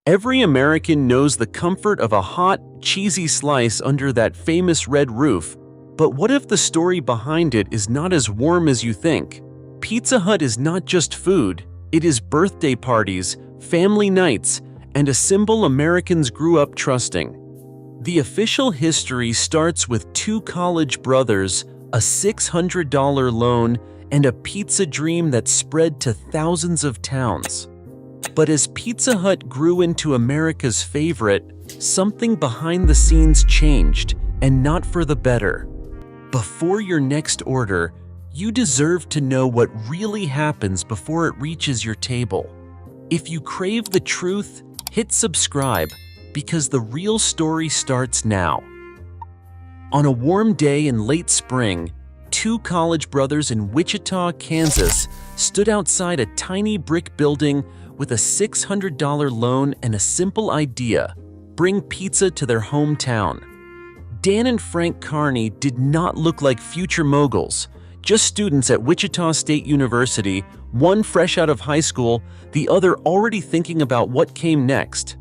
Every American knows the comfort of a hot, cheesy slice under that famous red roof, but what if the story behind it is not as warm as you think? Pizza Hut is not just food, it is birthday parties, family nights, and a symbol Americans grew up trusting. The official history starts with two college brothers, a $600 loan, and a pizza dream that spread to thousands of towns. But as Pizza Hut grew into America's favorite, something behind the scenes changed, and not for the better. Before your next order, you deserve to know what really happens before it reaches your table. If you crave the truth, hit subscribe, because the real story starts now. On a warm day in late spring, two college brothers in Wichita, Kansas, stood outside a tiny brick building with a $600 loan and a simple idea: bring pizza to their hometown. Dan and Frank Carney did not look like future moguls, just students at Wichita State University, one fresh out of high school, the other already thinking about what came next.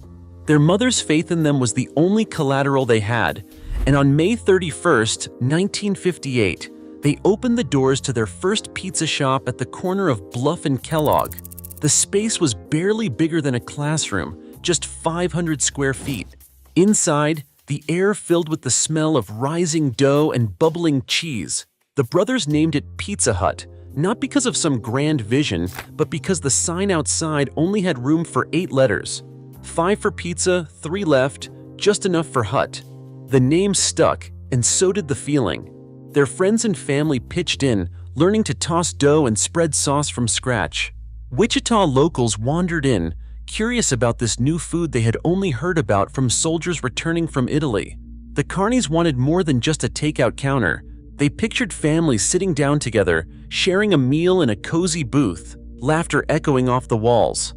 Their mother's faith in them was the only collateral they had, and on May 31st, 1958, they opened the doors to their first pizza shop at the corner of Bluff and Kellogg. The space was barely bigger than a classroom, just 500 square feet. Inside, the air filled with the smell of rising dough and bubbling cheese. The brothers named it Pizza Hut, not because of some grand vision, but because the sign outside only had room for 8 letters. 5 for pizza, 3 left, just enough for Hut. The name stuck, and so did the feeling. Their friends and family pitched in, learning to toss dough and spread sauce from scratch. Wichita locals wandered in, curious about this new food they had only heard about from soldiers returning from Italy. The Carneys wanted more than just a takeout counter. They pictured families sitting down together, sharing a meal in a cozy booth, laughter echoing off the walls.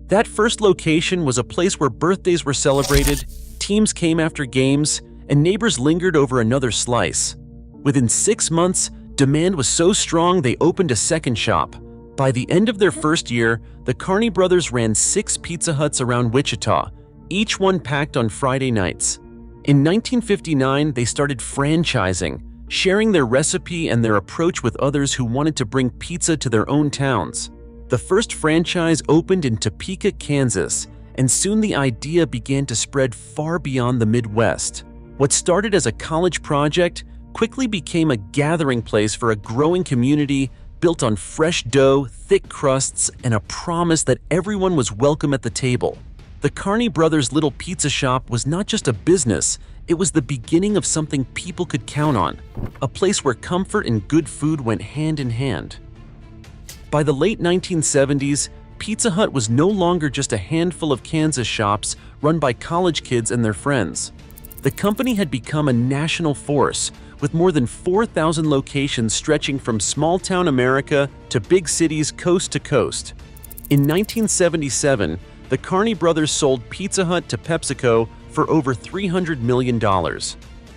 That first location was a place where birthdays were celebrated, teams came after games, and neighbors lingered over another slice. Within 6 months, demand was so strong they opened a second shop. By the end of their first year, the Carney brothers ran 6 Pizza Huts around Wichita, each one packed on Friday nights. In 1959, they started franchising, sharing their recipe and their approach with others who wanted to bring pizza to their own towns. The first franchise opened in Topeka, Kansas, and soon the idea began to spread far beyond the Midwest. What started as a college project quickly became a gathering place for a growing community built on fresh dough, thick crusts, and a promise that everyone was welcome at the table. The Carney brothers' little pizza shop was not just a business, it was the beginning of something people could count on, a place where comfort and good food went hand in hand. By the late 1970s, Pizza Hut was no longer just a handful of Kansas shops run by college kids and their friends. The company had become a national force, with more than 4,000 locations stretching from small-town America to big cities coast to coast. In 1977, the Carney brothers sold Pizza Hut to PepsiCo for over $300 million.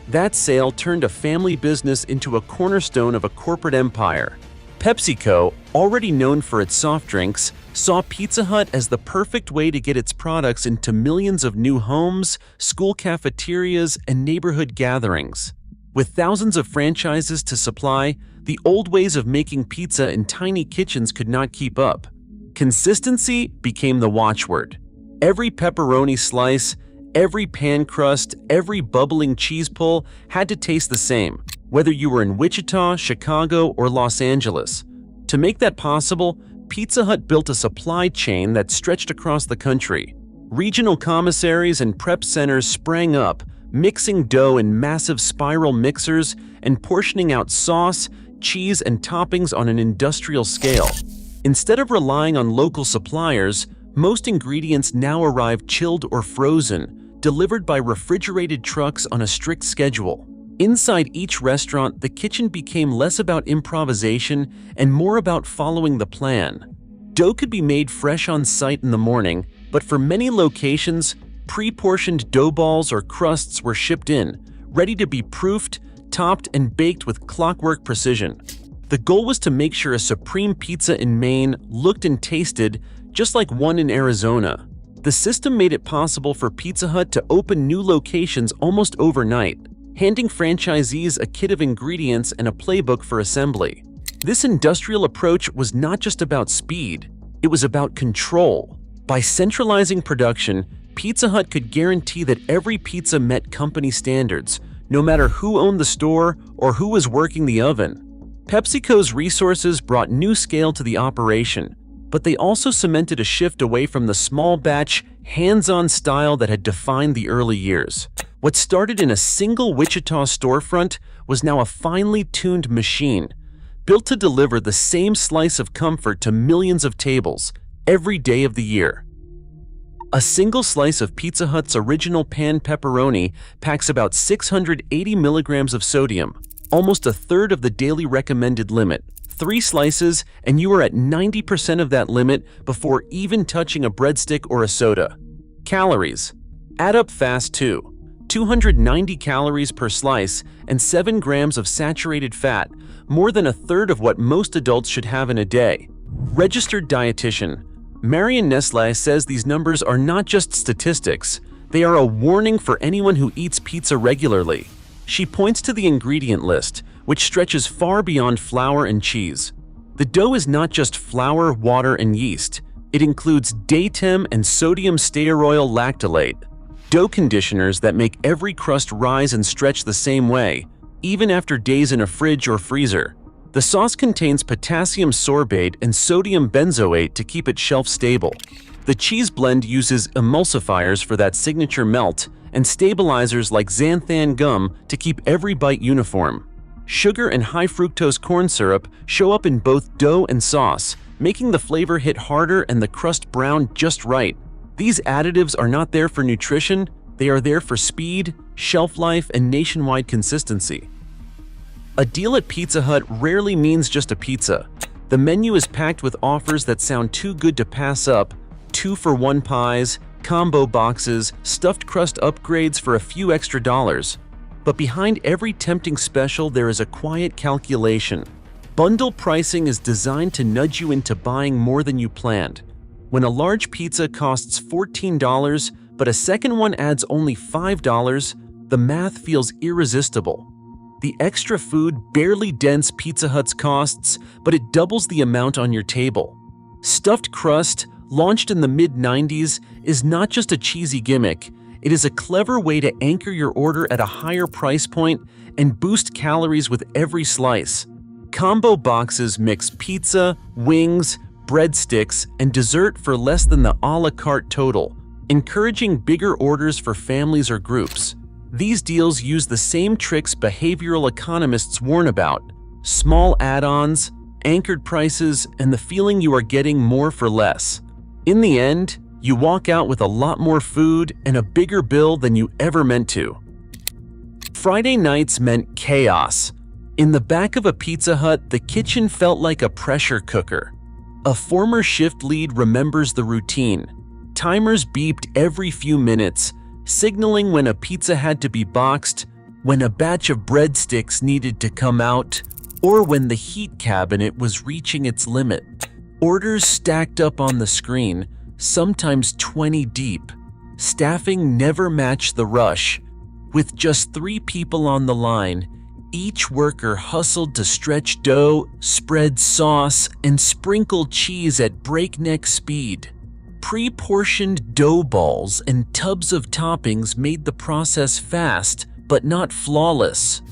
That sale turned a family business into a cornerstone of a corporate empire. PepsiCo, already known for its soft drinks, saw Pizza Hut as the perfect way to get its products into millions of new homes, school cafeterias, and neighborhood gatherings. With thousands of franchises to supply, the old ways of making pizza in tiny kitchens could not keep up. Consistency became the watchword. Every pepperoni slice, every pan crust, every bubbling cheese pull had to taste the same, whether you were in Wichita, Chicago, or Los Angeles. To make that possible, Pizza Hut built a supply chain that stretched across the country. Regional commissaries and prep centers sprang up, mixing dough in massive spiral mixers and portioning out sauce, cheese, and toppings on an industrial scale. Instead of relying on local suppliers, most ingredients now arrive chilled or frozen, delivered by refrigerated trucks on a strict schedule. Inside each restaurant, the kitchen became less about improvisation and more about following the plan. Dough could be made fresh on site in the morning, but for many locations, pre-portioned dough balls or crusts were shipped in, ready to be proofed, topped, and baked with clockwork precision. The goal was to make sure a supreme pizza in Maine looked and tasted just like one in Arizona. The system made it possible for Pizza Hut to open new locations almost overnight, handing franchisees a kit of ingredients and a playbook for assembly. This industrial approach was not just about speed, it was about control. By centralizing production, Pizza Hut could guarantee that every pizza met company standards, no matter who owned the store or who was working the oven. PepsiCo's resources brought new scale to the operation, but they also cemented a shift away from the small batch, hands-on style that had defined the early years. What started in a single Wichita storefront was now a finely tuned machine, built to deliver the same slice of comfort to millions of tables every day of the year. A single slice of Pizza Hut's original pan pepperoni packs about 680 milligrams of sodium, almost a third of the daily recommended limit. 3 slices and you are at 90% of that limit before even touching a breadstick or a soda. Calories. Add up fast too. 290 calories per slice and 7 grams of saturated fat, more than a third of what most adults should have in a day. Registered dietitian Marion Nestle says these numbers are not just statistics, they are a warning for anyone who eats pizza regularly. She points to the ingredient list, which stretches far beyond flour and cheese. The dough is not just flour, water, and yeast. It includes Daytem and sodium stearoyl lactylate, dough conditioners that make every crust rise and stretch the same way, even after days in a fridge or freezer. The sauce contains potassium sorbate and sodium benzoate to keep it shelf-stable. The cheese blend uses emulsifiers for that signature melt and stabilizers like xanthan gum to keep every bite uniform. Sugar and high-fructose corn syrup show up in both dough and sauce, making the flavor hit harder and the crust brown just right. These additives are not there for nutrition, they are there for speed, shelf life, and nationwide consistency. A deal at Pizza Hut rarely means just a pizza. The menu is packed with offers that sound too good to pass up: 2-for-1 pies, combo boxes, stuffed crust upgrades for a few extra dollars. But behind every tempting special there is a quiet calculation. Bundle pricing is designed to nudge you into buying more than you planned. When a large pizza costs $14, but a second one adds only $5, the math feels irresistible. The extra food barely dents Pizza Hut's costs, but it doubles the amount on your table. Stuffed crust, launched in the mid-90s, is not just a cheesy gimmick. It is a clever way to anchor your order at a higher price point and boost calories with every slice. Combo boxes mix pizza, wings, breadsticks, and dessert for less than the a la carte total, encouraging bigger orders for families or groups. These deals use the same tricks behavioral economists warn about: small add-ons, anchored prices, and the feeling you are getting more for less. In the end, you walk out with a lot more food and a bigger bill than you ever meant to. Friday nights meant chaos. In the back of a Pizza Hut, the kitchen felt like a pressure cooker. A former shift lead remembers the routine. Timers beeped every few minutes, signaling when a pizza had to be boxed, when a batch of breadsticks needed to come out, or when the heat cabinet was reaching its limit. Orders stacked up on the screen, sometimes 20 deep. Staffing never matched the rush. With just 3 people on the line, each worker hustled to stretch dough, spread sauce, and sprinkle cheese at breakneck speed. Pre-portioned dough balls and tubs of toppings made the process fast, but not flawless.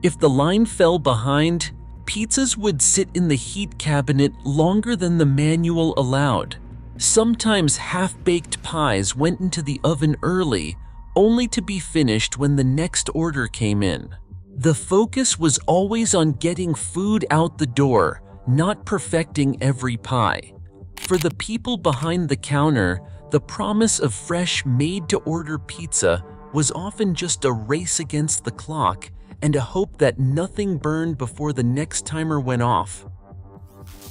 If the line fell behind, pizzas would sit in the heat cabinet longer than the manual allowed. Sometimes half-baked pies went into the oven early, only to be finished when the next order came in. The focus was always on getting food out the door, not perfecting every pie. For the people behind the counter, the promise of fresh, made-to-order pizza was often just a race against the clock and a hope that nothing burned before the next timer went off.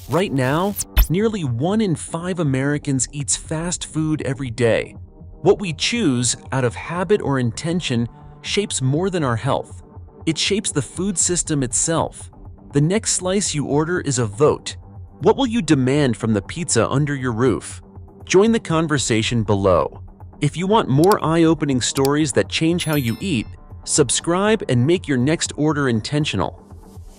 Right now, nearly 1 in 5 Americans eats fast food every day. What we choose, out of habit or intention, shapes more than our health. It shapes the food system itself. The next slice you order is a vote. What will you demand from the pizza under your roof? Join the conversation below. If you want more eye-opening stories that change how you eat, subscribe and make your next order intentional.